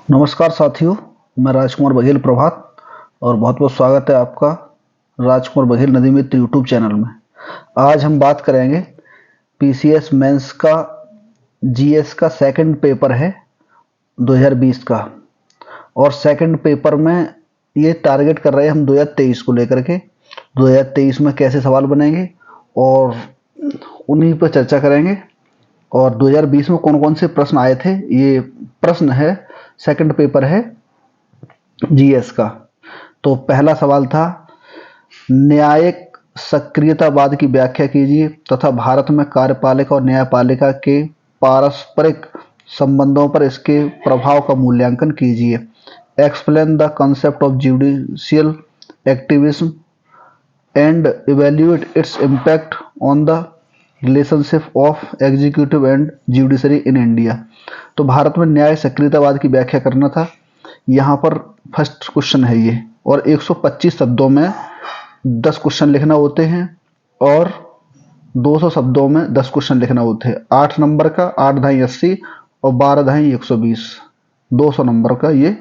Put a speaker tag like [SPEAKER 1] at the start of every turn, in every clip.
[SPEAKER 1] नमस्कार साथियों, मैं राजकुमार बघेल प्रभात और बहुत बहुत स्वागत है आपका राजकुमार बघेल नदी मित्र यूट्यूब चैनल में। आज हम बात करेंगे पीसीएस मेंस का जीएस का सेकंड पेपर है 2020 का। और सेकंड पेपर में ये टारगेट कर रहे हैं हम 2023 को लेकर के 2023 में कैसे सवाल बनेंगे और उन्हीं पर चर्चा करेंगे। और 2020 में कौन कौन से प्रश्न आए थे, ये प्रश्न है, सेकंड पेपर है जीएस का। तो पहला सवाल था, न्यायिक सक्रियतावाद की व्याख्या कीजिए तथा भारत में कार्यपालिका और न्यायपालिका के पारस्परिक संबंधों पर इसके प्रभाव का मूल्यांकन कीजिए। Explain the concept of judicial activism and evaluate its impact on the relationship of executive and judiciary in India. तो भारत में न्याय सक्रियतावाद की व्याख्या करना था। यहाँ पर फर्स्ट क्वेश्चन है ये, और 125 शब्दों में 10 क्वेश्चन लिखना होते हैं और 200 शब्दों में 10 क्वेश्चन लिखना होते हैं। 8 नंबर का 8 धाई 80 और 12 धाई 120, 200 नंबर का ये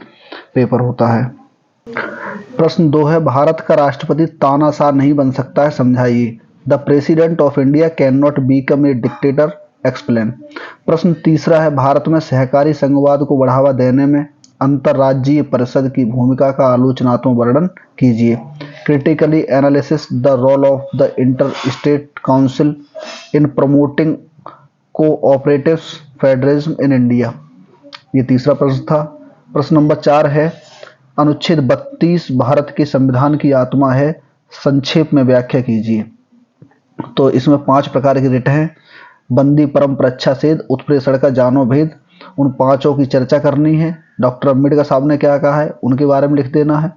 [SPEAKER 1] पेपर होता है। प्रश्न 2 है, भारत का राष्ट्रपति तानाशाह नहीं बन सकता है, समझाइए। The president of India can not become a dictator, explain. प्रश्न तीसरा है, भारत में सहकारी संघवाद को बढ़ावा देने में अंतर्राज्यीय परिषद की भूमिका का आलोचनात्मक वर्णन कीजिए। Critically analysis the role of the inter state council in promoting cooperative federalism in India. ये तीसरा प्रश्न था। प्रश्न नंबर 4 है, अनुच्छेद 32 भारत के संविधान की आत्मा है, संक्षेप में व्याख्या कीजिए। तो इसमें 5 प्रकार के रिट हैं, बंदी परम प्रच्छासेद, उत्प्रेषण का जानो भेद, उन पांचों की चर्चा करनी है। डॉक्टर अम्बेडकर साहब ने क्या कहा है उनके बारे में लिख देना है।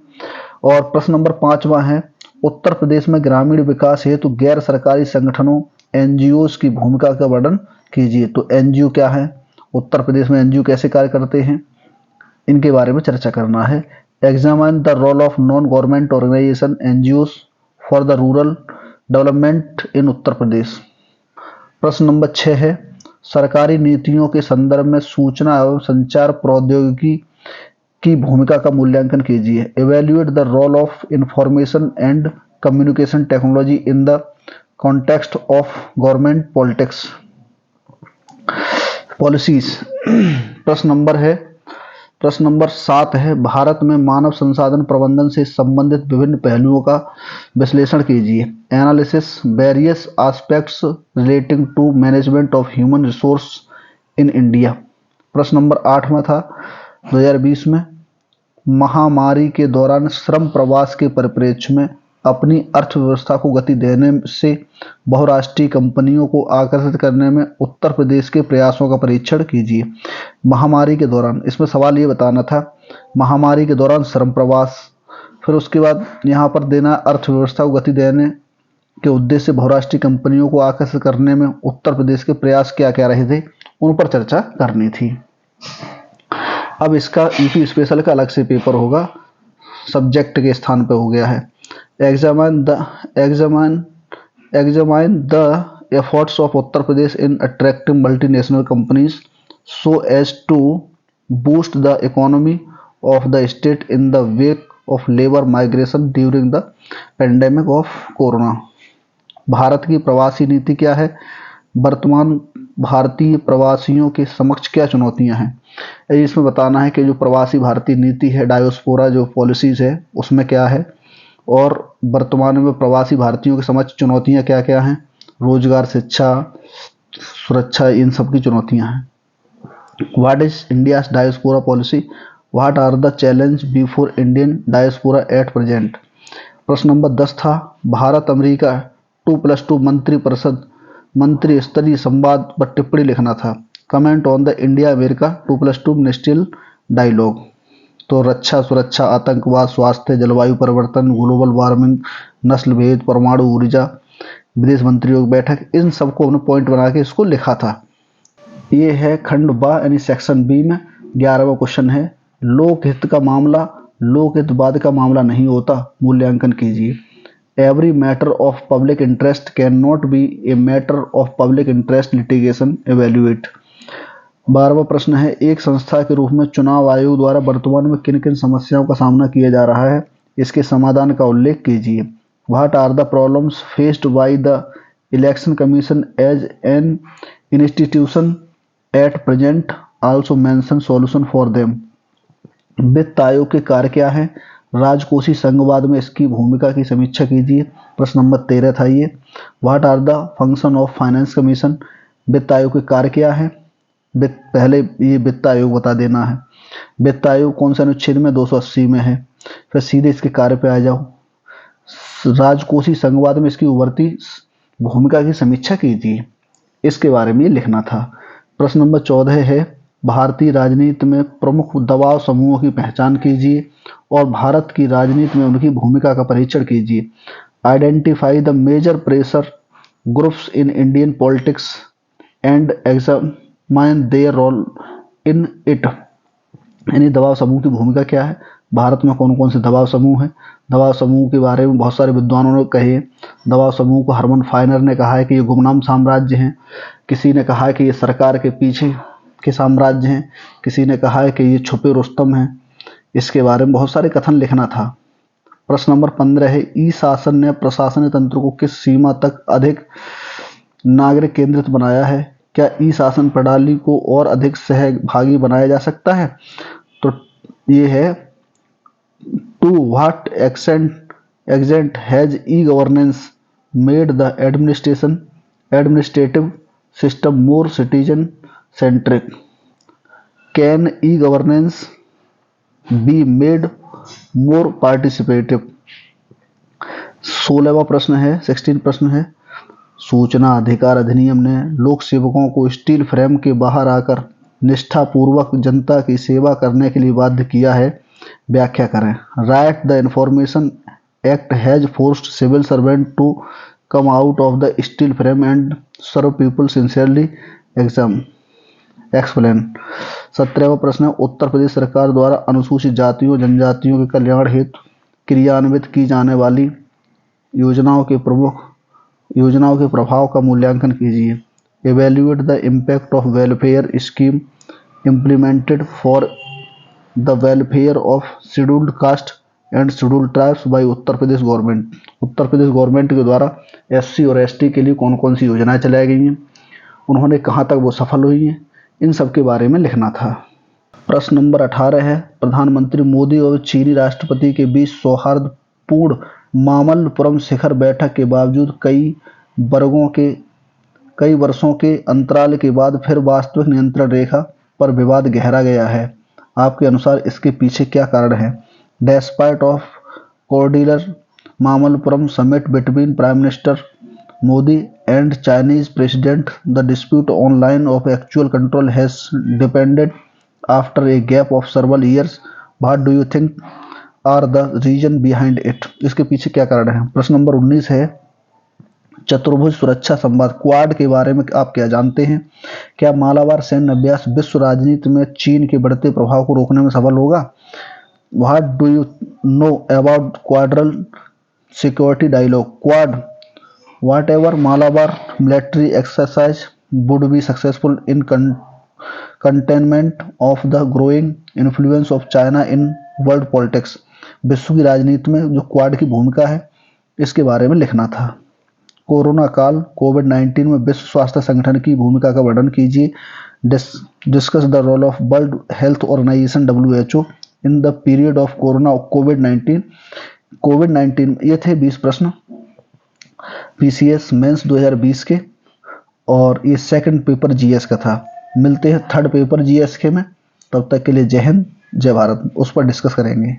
[SPEAKER 1] और प्रश्न नंबर 5वां है, उत्तर प्रदेश में ग्रामीण विकास हेतु गैर सरकारी संगठनों एनजीओ की भूमिका का वर्णन कीजिए। तो एनजीओ क्या है, उत्तर प्रदेश में एनजीओ कैसे कार्य करते हैं, इनके बारे में चर्चा करना है। Examine the role of non government organization NGO for the rural development in Uttar Pradesh. प्रश्न नंबर 6 है, सरकारी नीतियों के संदर्भ में सूचना एवं संचार प्रौद्योगिकी की भूमिका का मूल्यांकन कीजिए। Evaluate the role of information and communication technology in the context of government politics policies. प्रश्न नंबर 7 है, भारत में मानव संसाधन प्रबंधन से संबंधित विभिन्न पहलुओं का विश्लेषण कीजिए। Analysis various aspects relating to management of human resource in India. प्रश्न नंबर 8वां था, 2020 में महामारी के दौरान श्रम प्रवास के परिप्रेक्ष्य में अपनी अर्थव्यवस्था को गति देने से बहुराष्ट्रीय कंपनियों को आकर्षित करने में उत्तर प्रदेश के प्रयासों का परीक्षण कीजिए। महामारी के दौरान, इसमें सवाल ये बताना था, महामारी के दौरान श्रम प्रवास, फिर उसके बाद यहाँ पर देना अर्थव्यवस्था को गति देने के उद्देश्य से बहुराष्ट्रीय कंपनियों को आकर्षित करने में उत्तर प्रदेश के प्रयास क्या क्या रहे थे, उन पर चर्चा करनी थी। अब इसका यूपी स्पेशल का अलग से पेपर होगा, सब्जेक्ट के स्थान पे हो गया है। Examine the efforts of Uttar Pradesh in attracting multinational companies so as to boost the economy of the state in the wake of labour migration during the pandemic of corona. भारत की प्रवासी नीति क्या है, वर्तमान भारतीय प्रवासियों के समक्ष क्या चुनौतियां हैं, इसमें बताना है कि जो प्रवासी भारतीय नीति है, डायोस्पोरा जो पॉलिसीज है उसमें क्या है, और वर्तमान में प्रवासी भारतीयों के समक्ष चुनौतियां क्या क्या हैं, रोजगार, शिक्षा, सुरक्षा, इन सब की चुनौतियां हैं। What is India diaspora policy, what are the challenge before Indian diaspora at present. प्रश्न नंबर 10 था, भारत अमेरिका 2+2 मंत्री परिषद मंत्री स्तरीय संवाद पर टिप्पणी लिखना था। Comment on the India America 2+2 ministerial dialogue. तो रक्षा, सुरक्षा, आतंकवाद, स्वास्थ्य, जलवायु परिवर्तन, ग्लोबल वार्मिंग, नस्ल भेद, परमाणु ऊर्जा, विदेश मंत्रियों की बैठक, इन सबको हमने पॉइंट बना के इसको लिखा था। ये है खंड ब यानी सेक्शन बी में 11वां क्वेश्चन है, लोकहित का मामला लोकहितवाद का मामला नहीं होता, मूल्यांकन कीजिए। Every matter of public interest cannot be a matter of public interest litigation, evaluate। 12वां प्रश्न है, एक संस्था के रूप में चुनाव आयोग द्वारा वर्तमान में किन किन समस्याओं का सामना किया जा रहा है, इसके समाधान का उल्लेख कीजिए। What are the problems faced by the election commission as an institution at present, also mention solution for them. वित्त आयोग के कार्य क्या है, राजकोषीय संघवाद में इसकी भूमिका की समीक्षा कीजिए। प्रश्न नंबर 13 था ये। What are the function of finance commission, वित्त आयोग के कार्य क्या है। पहले ये वित्त आयोग बता देना है। वित्त आयोग कौन से अनुच्छेद में, 280 में है। फिर सीधे इसके कार्य पे आ जाओ। राजकोषीय संघवाद में इसकी उभरती भूमिका की समीक्षा कीजिए, इसके बारे में लिखना था। प्रश्न नंबर 14 है, भारतीय राजनीति में प्रमुख दबाव समूहों की पहचान कीजिए और भारत की राजनीति में उनकी भूमिका का परीक्षण कीजिए। Identify the major pressure groups in Indian politics and examine their role in it. यानी दबाव समूह की भूमिका क्या है, भारत में कौन कौन से दबाव समूह हैं। दबाव समूह के बारे में बहुत सारे विद्वानों ने कहे। दबाव समूह को हरमन फाइनर ने कहा है कि ये गुमनाम साम्राज्य हैं, किसी ने कहा है कि ये सरकार के पीछे के साम्राज्य हैं, किसी ने कहा है कि ये छुपे रुस्तम हैं। इसके बारे में बहुत सारे कथन लिखना था। प्रश्न नंबर 15 है, ई शासन ने प्रशासनिक तंत्र को किस सीमा तक अधिक नागरिक केंद्रित बनाया है। क्या ई शासन प्रणाली को और अधिक सहभागी बनाया जा सकता है। तो ये है, to what extent has e governance made the administrative system more citizen centric. Can e governance be made more participative. 16वां प्रश्न है, 16 प्रश्न है, सूचना अधिकार अधिनियम ने लोक सेवकों को स्टील फ्रेम के बाहर आकर निष्ठापूर्वक जनता की सेवा करने के लिए बाध्य किया है। व्याख्या करें। Right the information act has forced civil servant to come out of the steel frame and serve people sincerely. Explain. 17वां प्रश्न है, उत्तर प्रदेश सरकार द्वारा अनुसूचित जातियों जनजातियों के कल्याण हेतु क्रियान्वित की जाने वाली योजनाओं के प्रभाव का मूल्यांकन कीजिए। Evaluate the impact of welfare scheme implemented for the welfare of scheduled caste and scheduled tribes by Uttar Pradesh government. Uttar Pradesh government के द्वारा एससी और एसटी के लिए कौन कौन सी योजनाएं चलाई गई हैं, उन्होंने कहां तक वो सफल हुई हैं, इन सब के बारे में लिखना था। प्रश्न नंबर 18 है, प्रधानमंत्री मोदी और चीनी राष्ट्रपति के बीच सौहार्दपूर्ण मामल्लपुरम शिखर बैठक के बावजूद कई वर्षों के अंतराल के बाद फिर वास्तविक नियंत्रण रेखा पर विवाद गहरा गया है। आपके अनुसार इसके पीछे क्या कारण है। Despite of cordial Mamallapuram summit between prime minister Modi and Chinese President, the dispute on line of actual control has depended after a gap of several years. What do you think are the reason behind it? इसके पीछे क्या कारण है। प्रश्न number 19 है, चतुर्भुज सुरक्षा संवाद क्वाड के बारे में आप क्या जानते हैं। क्या मालाबार सैन्य अभ्यास विश्व राजनीति में चीन के बढ़ते प्रभाव को रोकने में सफल होगा। What do you know about quadral security dialogue? Quad whatever Malabar military exercise would be successful in containment of the growing influence of China in world politics. विश्व की राजनीति में जो क्वाड की भूमिका है, इसके बारे में लिखना था। कोरोना काल कोविड-19 में विश्व स्वास्थ्य संगठन की भूमिका का वर्णन कीजिए। Discuss the role of world health organization WHO in the period of corona कोविड-19। ये थे 20 प्रश्न PCS मेंस 2020 के, और ये सेकंड पेपर GS का था। मिलते हैं थर्ड पेपर GS के में, तब तक के लिए जय हिंद जय भारत, उस पर डिस्कस करेंगे।